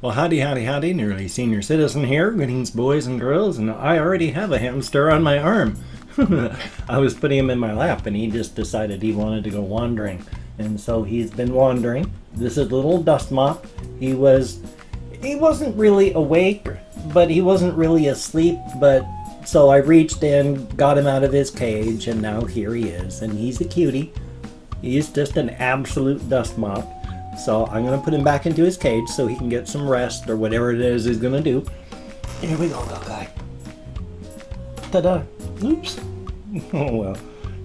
Well, howdy, howdy, howdy, nearly senior citizen here. Greetings, boys and girls, and I already have a hamster on my arm. I was putting him in my lap, and he just decided he wanted to go wandering. And so he's been wandering. This is little Dust Mop. He wasn't really awake, but he wasn't really asleep, so I reached in, got him out of his cage, and now here he is, and he's a cutie. He's just an absolute Dust Mop. So I'm going to put him back into his cage so he can get some rest or whatever it is he's going to do. Here we go, little guy. Ta-da. Oops. Oh, well.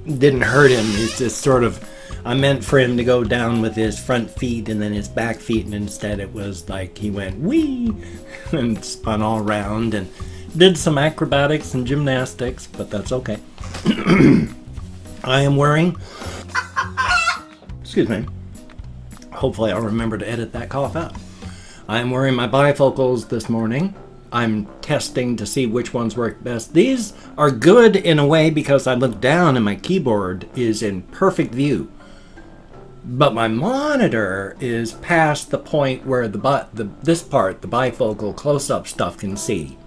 Didn't hurt him. It's just sort of, I meant for him to go down with his front feet and then his back feet, and instead it was like he went wee and spun all around and did some acrobatics and gymnastics, but that's okay. I am wearing, excuse me, hopefully I'll remember to edit that cough out. I'm wearing my bifocals this morning. I'm testing to see which ones work best. These are good in a way because I look down and my keyboard is in perfect view. But my monitor is past the point where this part, the bifocal close-up stuff, can see.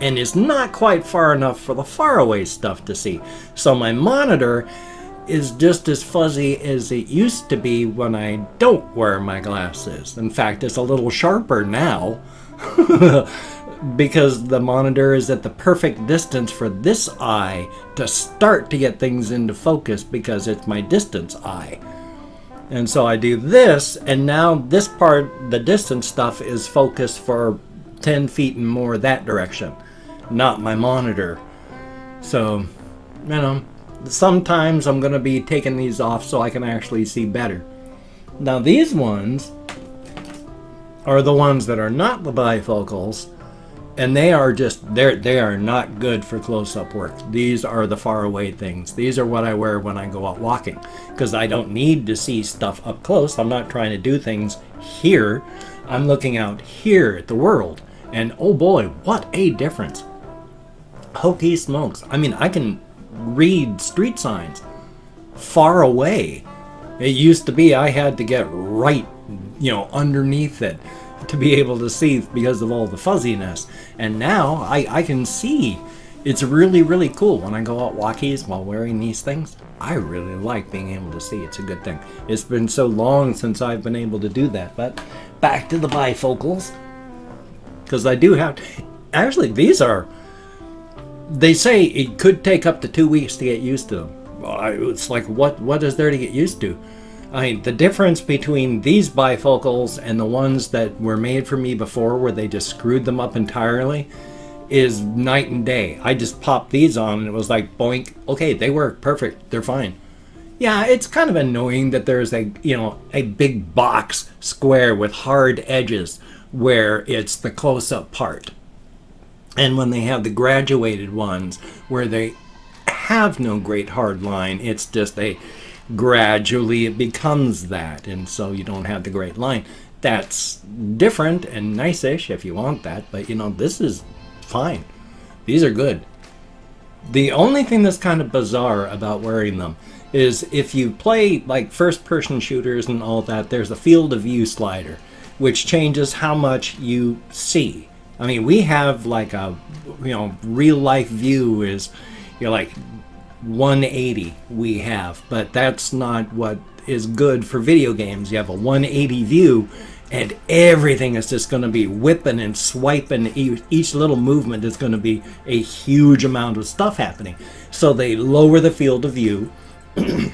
And is not quite far enough for the faraway stuff to see. So my monitor is just as fuzzy as it used to be when I don't wear my glasses. In fact, it's a little sharper now because the monitor is at the perfect distance for this eye to start to get things into focus because it's my distance eye. And so I do this, and now this part, the distance stuff, is focused for 10 feet and more that direction, not my monitor. So, you know, sometimes I'm going to be taking these off so I can actually see better. Now these ones are the ones that are not the bifocals, and they are just, they are not good for close-up work. These are the far-away things. These are what I wear when I go out walking, because I don't need to see stuff up close. I'm not trying to do things here. I'm looking out here at the world, and oh boy, what a difference. Hokey smokes. I mean, I can read street signs far away. It used to be I had to get right, you know, underneath it to be able to see because of all the fuzziness. And now I can see. It's really, really cool when I go out walkies while wearing these things. I really like being able to see. It's a good thing. It's been so long since I've been able to do that. But back to the bifocals, because I do have, actually these are, they say it could take up to 2 weeks to get used to them. It's like, what is there to get used to? I mean, the difference between these bifocals and the ones that were made for me before, where they just screwed them up entirely, is night and day. I just popped these on and it was like, boink, okay, they work perfect, they're fine. Yeah, it's kind of annoying that there's a, you know, a big box square with hard edges where it's the close-up part. And when they have the graduated ones where they have no great hard line, it's just a gradually it becomes that, and so you don't have the great line. That's different and nice-ish if you want that, but you know, this is fine. These are good. The only thing that's kind of bizarre about wearing them is if you play like first-person shooters and all that, there's a field of view slider which changes how much you see. I mean, we have like a, you know, real life view is, you're like 180 we have, but that's not what is good for video games. You have a 180 view and everything is just going to be whipping and swiping. Each little movement is going to be a huge amount of stuff happening. So they lower the field of view to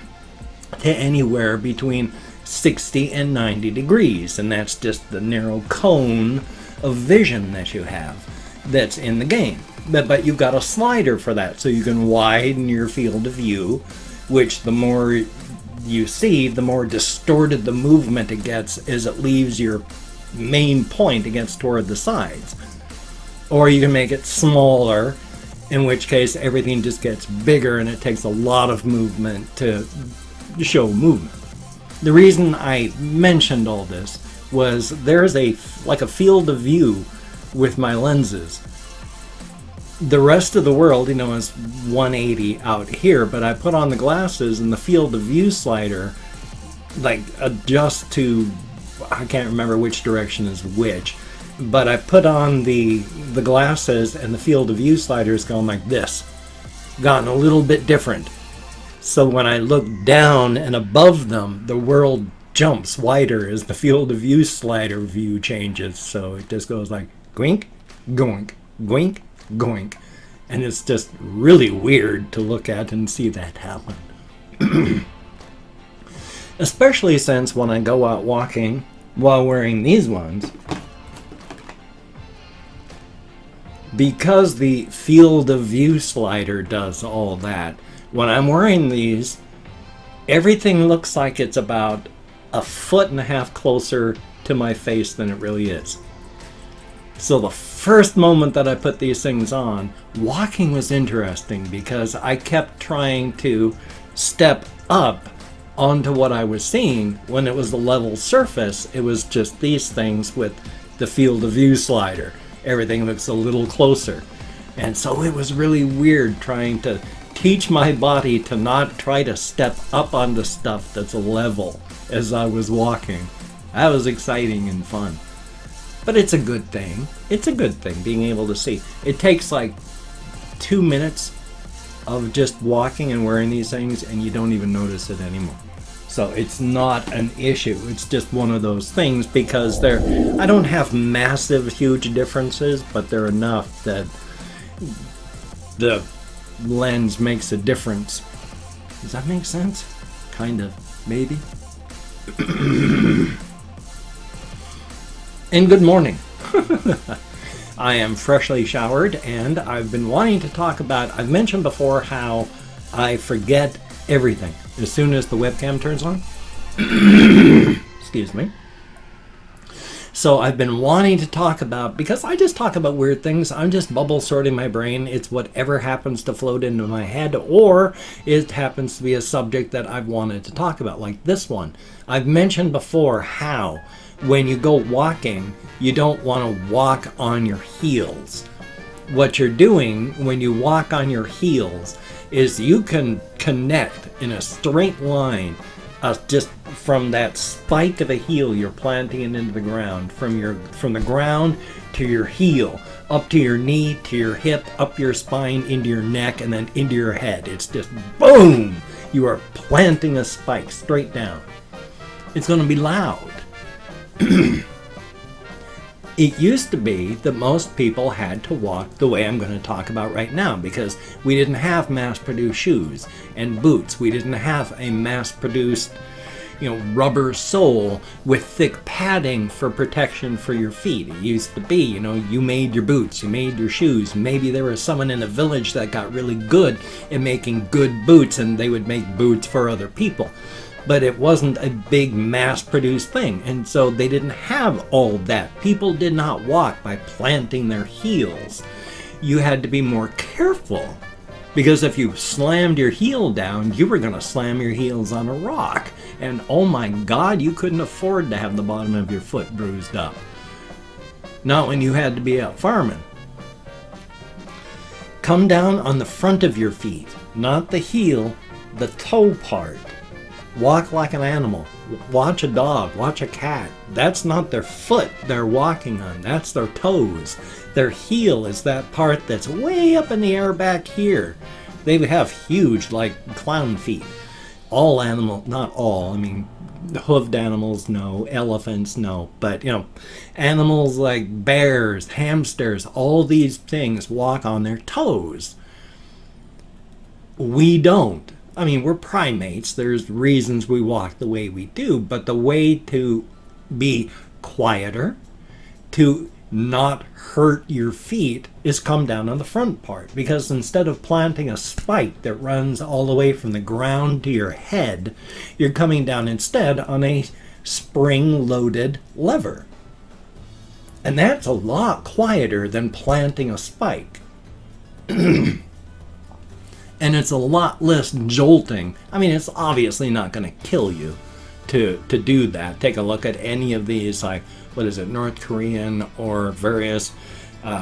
anywhere between 60 and 90 degrees, and that's just the narrow cone of vision that you have that's in the game. But you've got a slider for that, so you can widen your field of view, which the more you see, the more distorted the movement it gets as it leaves your main point against toward the sides. Or you can make it smaller, in which case everything just gets bigger and it takes a lot of movement to show movement. The reason I mentioned all this was there's like a field of view with my lenses. The rest of the world, you know, is 180 out here, but I put on the glasses and the field of view slider like adjusts to, I can't remember which direction is which, but I put on the glasses and the field of view slider is going like this, gotten a little bit different. So when I look down and above them, the world jumps wider as the field of view slider view changes. So it just goes like goink, goink, goink, goink. And it's just really weird to look at and see that happen. Especially since when I go out walking while wearing these ones, because the field of view slider does all that, when I'm wearing these, everything looks like it's about 1.5 feet closer to my face than it really is. So the first moment that I put these things on, walking was interesting because I kept trying to step up onto what I was seeing. When it was a level surface, it was just these things with the field of view slider. Everything looks a little closer. And so it was really weird trying to teach my body to not try to step up onto stuff that's level as I was walking. That was exciting and fun. But it's a good thing. It's a good thing being able to see. It takes like 2 minutes of just walking and wearing these things and you don't even notice it anymore. So it's not an issue. It's just one of those things because I don't have massive, huge differences, but they're enough that the lens makes a difference. Does that make sense? Kind of, maybe. And good morning. I am freshly showered and I've been wanting to talk about, I've mentioned before how I forget everything as soon as the webcam turns on. Excuse me. So I've been wanting to talk about, because I just talk about weird things, I'm just bubble sorting my brain. It's whatever happens to float into my head, or it happens to be a subject that I've wanted to talk about, like this one. I've mentioned before how when you go walking, you don't want to walk on your heels. What you're doing when you walk on your heels is you can connect in a straight line just from that spike of a heel you're planting it into the ground, from the ground to your heel, up to your knee, to your hip, up your spine, into your neck, and then into your head. It's just boom! You are planting a spike straight down. It's going to be loud. It used to be that most people had to walk the way I'm going to talk about right now because we didn't have mass-produced shoes and boots. We didn't have a mass-produced, rubber sole with thick padding for protection for your feet. It used to be, you made your boots, you made your shoes. Maybe there was someone in a village that got really good at making good boots and they would make boots for other people. But it wasn't a big mass-produced thing, and so they didn't have all that. People did not walk by planting their heels. You had to be more careful, because if you slammed your heel down, you were going to slam your heels on a rock. And oh my God, you couldn't afford to have the bottom of your foot bruised up. Not when you had to be out farming. Come down on the front of your feet, not the heel, the toe part. Walk like an animal. Watch a dog. Watch a cat. That's not their foot they're walking on. That's their toes. Their heel is that part that's way up in the air back here. They have huge, like clown feet. All animals, not all, I mean, hoofed animals, no. Elephants, no. But, animals like bears, hamsters, all these things walk on their toes. We don't. I mean, we're primates. There's reasons we walk the way we do, but the way to be quieter, to not hurt your feet, is come down on the front part. Because instead of planting a spike that runs all the way from the ground to your head, you're coming down instead on a spring-loaded lever. And that's a lot quieter than planting a spike. And it's a lot less jolting. I mean, it's obviously not going to kill you to do that. Take a look at any of these, like, what is it, North Korean or various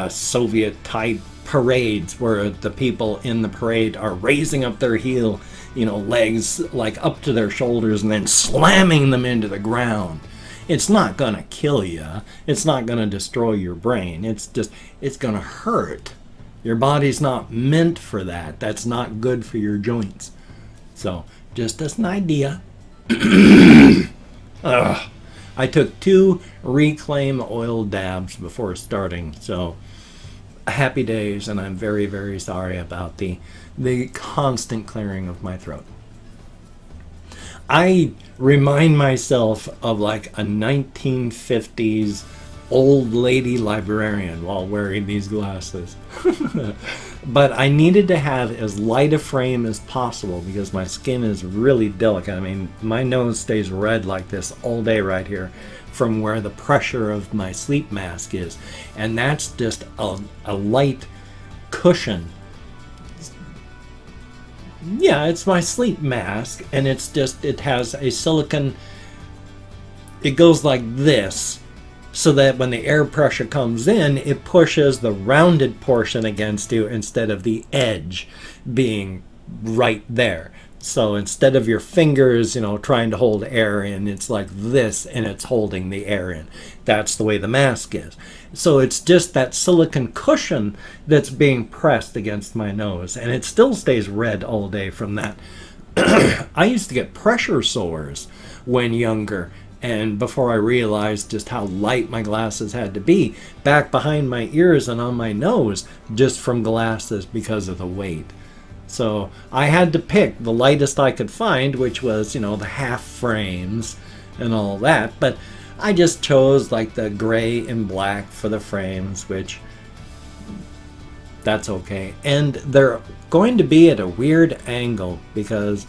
Soviet-type parades where the people in the parade are raising up their heel, legs like up to their shoulders and then slamming them into the ground. It's not going to kill you. It's not going to destroy your brain. It's going to hurt. Your body's not meant for that. That's not good for your joints. So, just as an idea. I took 2 Reclaim oil dabs before starting, so happy days, and I'm very, very sorry about the constant clearing of my throat. I remind myself of like a 1950s old lady librarian while wearing these glasses. But I needed to have as light a frame as possible because my skin is really delicate. I mean, my nose stays red like this all day right here from where the pressure of my sleep mask is. And that's just a light cushion. Yeah, it's my sleep mask, and it's just, it has a silicone, it goes like this, so that when the air pressure comes in, it pushes the rounded portion against you instead of the edge being right there. So instead of your fingers, you know, trying to hold air in, it's like this, and it's holding the air in. That's the way the mask is. So it's just that silicone cushion that's being pressed against my nose, and it still stays red all day from that. I used to get pressure sores when younger, and before I realized just how light my glasses had to be, back behind my ears and on my nose, just from glasses because of the weight. So I had to pick the lightest I could find, which was, you know, the half frames and all that. But I just chose like the gray and black for the frames, which that's okay. And they're going to be at a weird angle because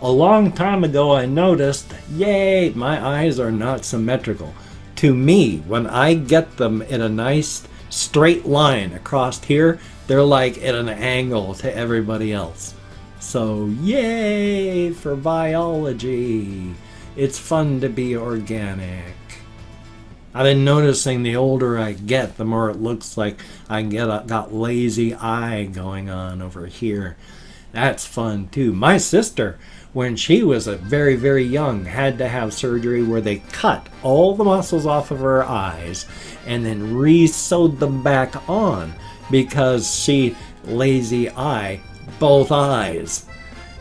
a long time ago I noticed, yay, my eyes are not symmetrical. To me, when I get them in a nice straight line across here, they're like at an angle to everybody else. So yay for biology. It's fun to be organic. I've been noticing the older I get, the more it looks like I got lazy eye going on over here. That's fun too. My sister, when she was very, very young, had to have surgery where they cut all the muscles off of her eyes and then re-sewed them back on because she lazy eye both eyes.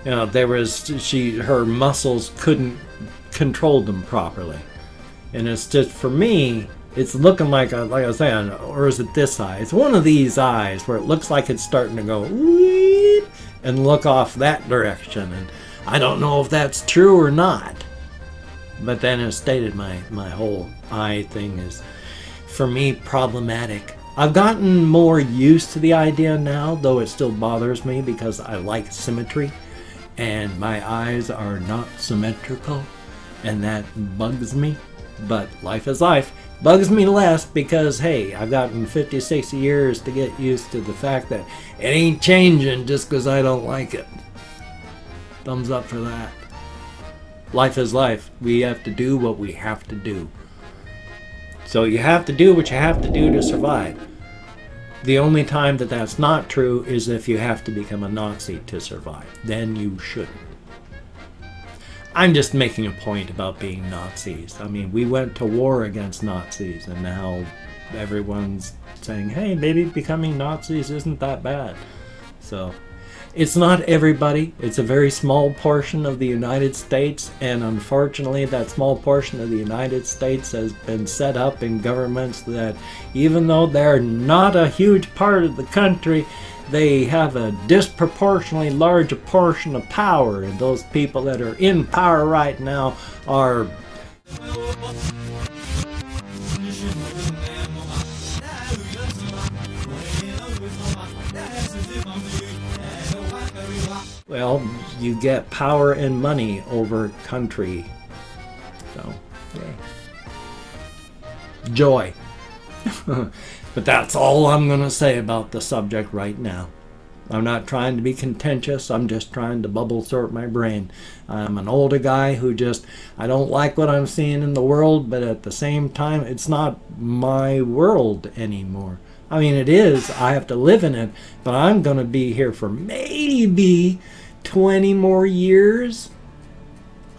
You know, her muscles couldn't control them properly. And it's just, for me, it's looking like I was saying, or is it this eye? It's one of these eyes where it looks like it's starting to go and look off that direction. And I don't know if that's true or not. But then as stated, my whole eye thing is, for me, problematic. I've gotten more used to the idea now, though it still bothers me because I like symmetry. And my eyes are not symmetrical. And that bugs me. But life is life. Bugs me less because, hey, I've gotten 50, 60 years to get used to the fact that it ain't changing just because I don't like it. Thumbs up for that. Life is life. We have to do what we have to do. So you have to do what you have to do to survive. The only time that that's not true is if you have to become a Nazi to survive. Then you shouldn't. I'm just making a point about being Nazis. I mean, we went to war against Nazis, and now everyone's saying, hey, maybe becoming Nazis isn't that bad. So, it's not everybody. It's a very small portion of the United States, and unfortunately that small portion of the United States has been set up in governments that, even though they're not a huge part of the country, they have a disproportionately large portion of power, and those people that are in power right now are well, you get power and money over country. So, yay. Joy. But that's all I'm going to say about the subject right now. I'm not trying to be contentious. I'm just trying to bubble sort my brain. I'm an older guy who I don't like what I'm seeing in the world, but at the same time, it's not my world anymore. I mean, it is. I have to live in it, but I'm going to be here for maybe 20 more years.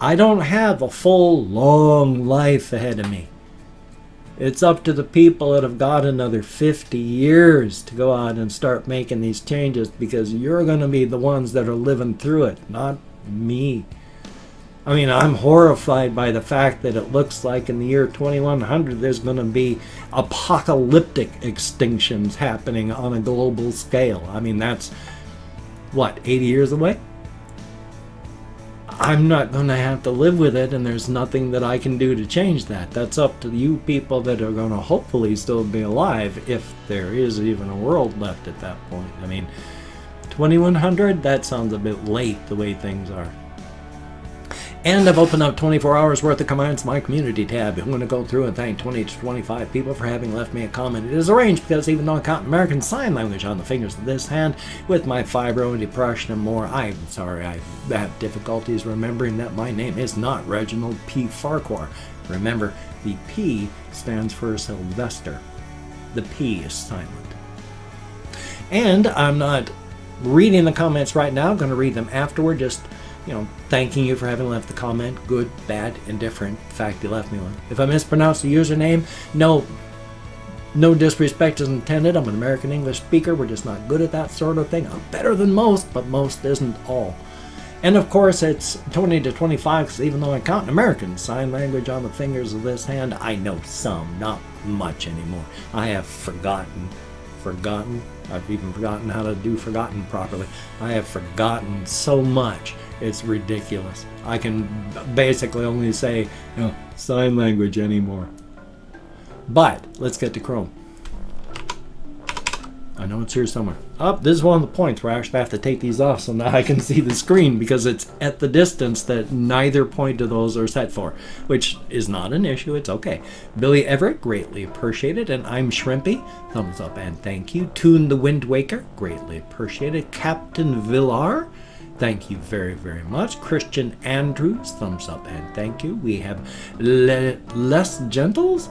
I don't have a full, long life ahead of me. It's up to the people that have got another 50 years to go out and start making these changes, because you're going to be the ones that are living through it, not me. I mean, I'm horrified by the fact that it looks like in the year 2100 there's going to be apocalyptic extinctions happening on a global scale. I mean, that's, what, 80 years away? I'm not going to have to live with it, and there's nothing that I can do to change that. That's up to you people that are going to hopefully still be alive, if there is even a world left at that point. I mean, 2100, that sounds a bit late the way things are. And I've opened up 24 hours worth of comments in my community tab. I'm going to go through and thank 20 to 25 people for having left me a comment. It is arranged because even though I count American Sign Language on the fingers of this hand, with my fibro and depression and more, I'm sorry I have difficulties remembering that my name is not Reginald P. Farquhar. Remember, the P stands for Sylvester. The P is silent. And I'm not reading the comments right now. I'm going to read them afterward. Just, you know, thanking you for having left the comment, good, bad, indifferent, the fact you left me one. If I mispronounce the username, no disrespect is intended. I'm an American English speaker. We're just not good at that sort of thing. I'm better than most, but most isn't all. And of course, it's 20 to 25, because even though I count American Sign Language on the fingers of this hand, I know some, not much anymore. I have forgotten. I've even forgotten how to do forgotten properly. I have forgotten so much. It's ridiculous. I can basically only say, you know, sign language anymore. But let's get to Chrome. I know it's here somewhere. Oh, this is one of the points where I actually have to take these off so now I can see the screen, because it's at the distance that neither point of those are set for, which is not an issue. It's okay. Billy Everett, greatly appreciated. And I'm Shrimpy, thumbs up and thank you. Toon the Wind Waker, greatly appreciated. Captain Villar, thank you very, very much. Christian Andrews, thumbs up and thank you. We have Les Gentles,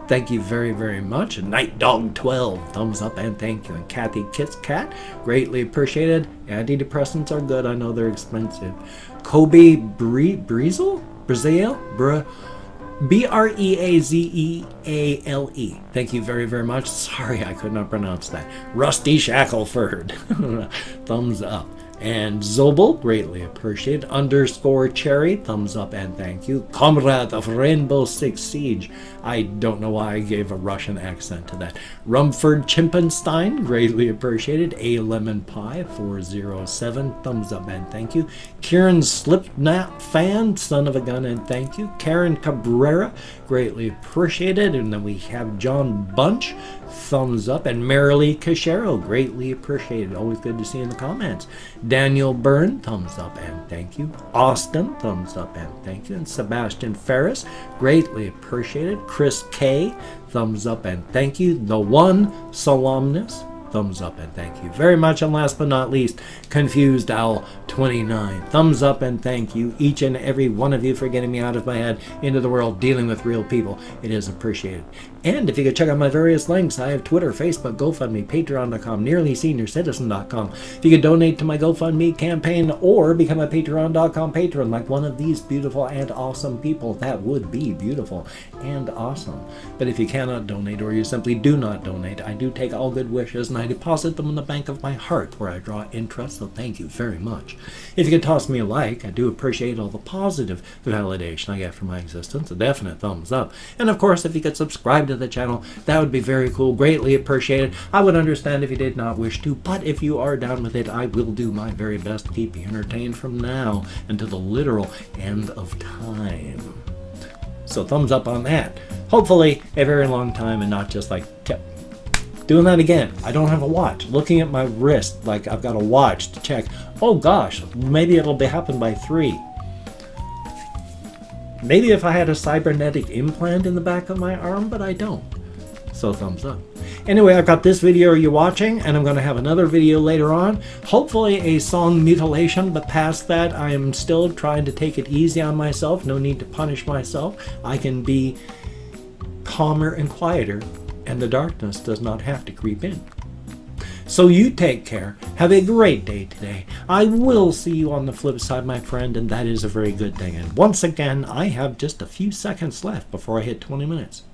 thank you very, very much. Night Dog 12, thumbs up and thank you. And Kathy Kit's Cat, greatly appreciated. Antidepressants are good. I know they're expensive. Kobe Breazel? B-R-E-A-Z-E-A-L-E. Thank you very, very much. Sorry, I could not pronounce that. Rusty Shackleford, thumbs up. And Zobel, greatly appreciated. Underscore Cherry, thumbs up and thank you. Comrade of Rainbow Six Siege, I don't know why I gave a Russian accent to that. Rumford Chimpenstein, greatly appreciated. A Lemon Pie 407, thumbs up and thank you. Kieran Slipknot Fan, son of a gun, and thank you. Karen Cabrera, greatly appreciated. And then we have John Bunch, thumbs up. And Marilee Cachero, greatly appreciated. Always good to see in the comments. Daniel Byrne, thumbs up and thank you. Austin, thumbs up and thank you. And Sebastian Ferris, greatly appreciated. Chris K, thumbs up and thank you. The One Solemnus, thumbs up and thank you very much. And last but not least, Confused Owl 29, thumbs up and thank you, each and every one of you, for getting me out of my head into the world, dealing with real people. It is appreciated. And if you could check out my various links, I have Twitter, Facebook, GoFundMe, Patreon.com, NearlySeniorCitizen.com. If you could donate to my GoFundMe campaign or become a Patreon.com patron like one of these beautiful and awesome people, that would be beautiful and awesome. But if you cannot donate, or you simply do not donate, I do take all good wishes and I deposit them in the bank of my heart, where I draw interest, so thank you very much. If you could toss me a like, I do appreciate all the positive validation I get from my existence, a definite thumbs up. And of course, if you could subscribe to the channel, that would be very cool, greatly appreciated. I would understand if you did not wish to, but if you are down with it, I will do my very best to keep you entertained from now until the literal end of time. So thumbs up on that. Hopefully a very long time, and not just like doing that again. I don't have a watch. Looking at my wrist like I've got a watch to check. Oh gosh, maybe it'll happen by 3. Maybe if I had a cybernetic implant in the back of my arm, but I don't. So thumbs up. Anyway, I've got this video you're watching, and I'm going to have another video later on. Hopefully a song mutilation, but past that, I am still trying to take it easy on myself. No need to punish myself. I can be calmer and quieter, and the darkness does not have to creep in. So you take care. Have a great day today. I will see you on the flip side, my friend, and that is a very good thing. And once again, I have just a few seconds left before I hit 20 minutes.